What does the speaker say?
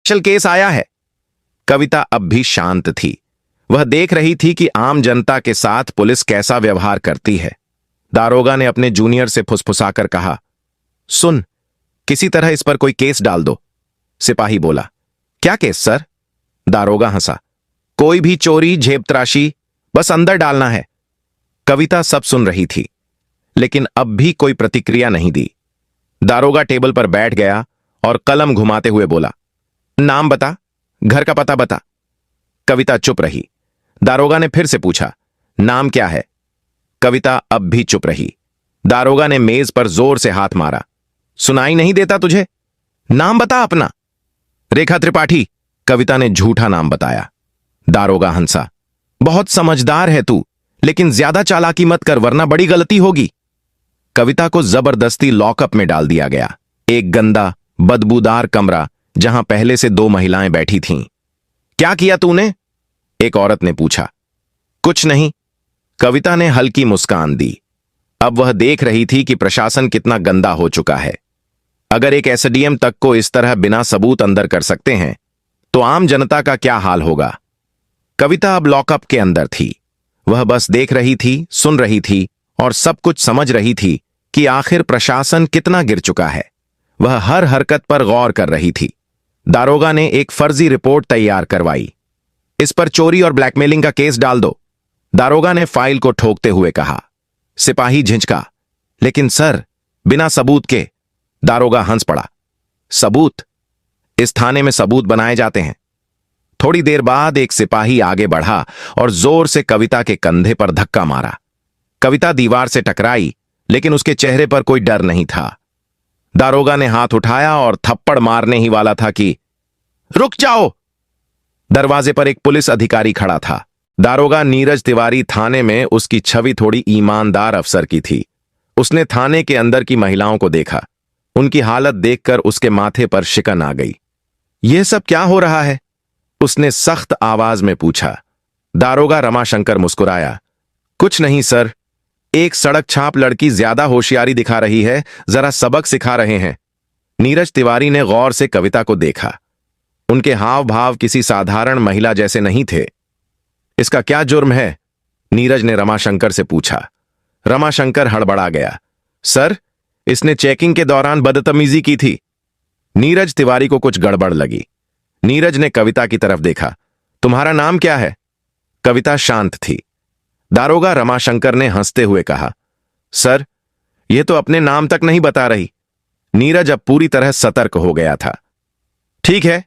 Special case आया है। कविता अब भी शांत थी। वह देख रही थी कि आम जनता के साथ पुलिस कैसा व्यवहार करती है। दारोगा ने अपने जूनियर से फुसफुसाकर कहा, सुन, किसी तरह इस पर कोई केस डाल दो। सिपाही बोला, क्या केस सर? दारोगा हंसा, कोई भी चोरी झेपतराशी, बस अंदर डालना है। कविता सब सुन रही थी, लेकिन अब भी कोई प्रतिक्रिया नहीं दी। दारोगा टेबल पर बैठ गया और कलम घुमाते हुए बोला, नाम बता, घर का पता बता। कविता चुप रही। दारोगा ने फिर से पूछा, नाम क्या है? कविता अब भी चुप रही। दारोगा ने मेज पर जोर से हाथ मारा, सुनाई नहीं देता तुझे? नाम बता अपना। रेखा त्रिपाठी। कविता ने झूठा नाम बताया। दारोगा हंसा, बहुत समझदार है तू, लेकिन ज्यादा चालाकी मत कर वरना बड़ी गलती होगी। कविता को जबरदस्ती लॉकअप में डाल दिया गया। एक गंदा बदबूदार कमरा जहां पहले से 2 महिलाएं बैठी थीं। क्या किया तूने? एक औरत ने पूछा। कुछ नहीं। कविता ने हल्की मुस्कान दी। अब वह देख रही थी कि प्रशासन कितना गंदा हो चुका है। अगर एक एसडीएम तक को इस तरह बिना सबूत अंदर कर सकते हैं तो आम जनता का क्या हाल होगा। कविता अब लॉकअप के अंदर थी। वह बस देख रही थी, सुन रही थी और सब कुछ समझ रही थी कि आखिर प्रशासन कितना गिर चुका है। वह हर हरकत पर गौर कर रही थी। दारोगा ने एक फर्जी रिपोर्ट तैयार करवाई। इस पर चोरी और ब्लैकमेलिंग का केस डाल दो। दारोगा ने फाइल को ठोकते हुए कहा। सिपाही झिंझका, लेकिन सर, बिना सबूत के। दारोगा हंस पड़ा। सबूत? इस थाने में सबूत बनाए जाते हैं। थोड़ी देर बाद एक सिपाही आगे बढ़ा और जोर से कविता के कंधे पर धक्का मारा। कविता दीवार से टकराई, लेकिन उसके चेहरे पर कोई डर नहीं था। दारोगा ने हाथ उठाया और थप्पड़ मारने ही वाला था कि रुक जाओ। दरवाजे पर एक पुलिस अधिकारी खड़ा था। दारोगा नीरज तिवारी थाने में उसकी छवि थोड़ी ईमानदार अफसर की थी। उसने थाने के अंदर की महिलाओं को देखा। उनकी हालत देखकर उसके माथे पर शिकन आ गई। यह सब क्या हो रहा है? उसने सख्त आवाज में पूछा। दारोगा रमाशंकर मुस्कुराया। कुछ नहीं सर, एक सड़क छाप लड़की ज्यादा होशियारी दिखा रही है, जरा सबक सिखा रहे हैं। नीरज तिवारी ने गौर से कविता को देखा। उनके हाव भाव किसी साधारण महिला जैसे नहीं थे। इसका क्या जुर्म है? नीरज ने रमाशंकर से पूछा। रमाशंकर हड़बड़ा गया। सर, इसने चेकिंग के दौरान बदतमीजी की थी। नीरज तिवारी को कुछ गड़बड़ लगी। नीरज ने कविता की तरफ देखा। तुम्हारा नाम क्या है? कविता शांत थी। दारोगा रमाशंकर ने हंसते हुए कहा, सर, यह तो अपने नाम तक नहीं बता रही। नीरज अब पूरी तरह सतर्क हो गया था। ठीक है,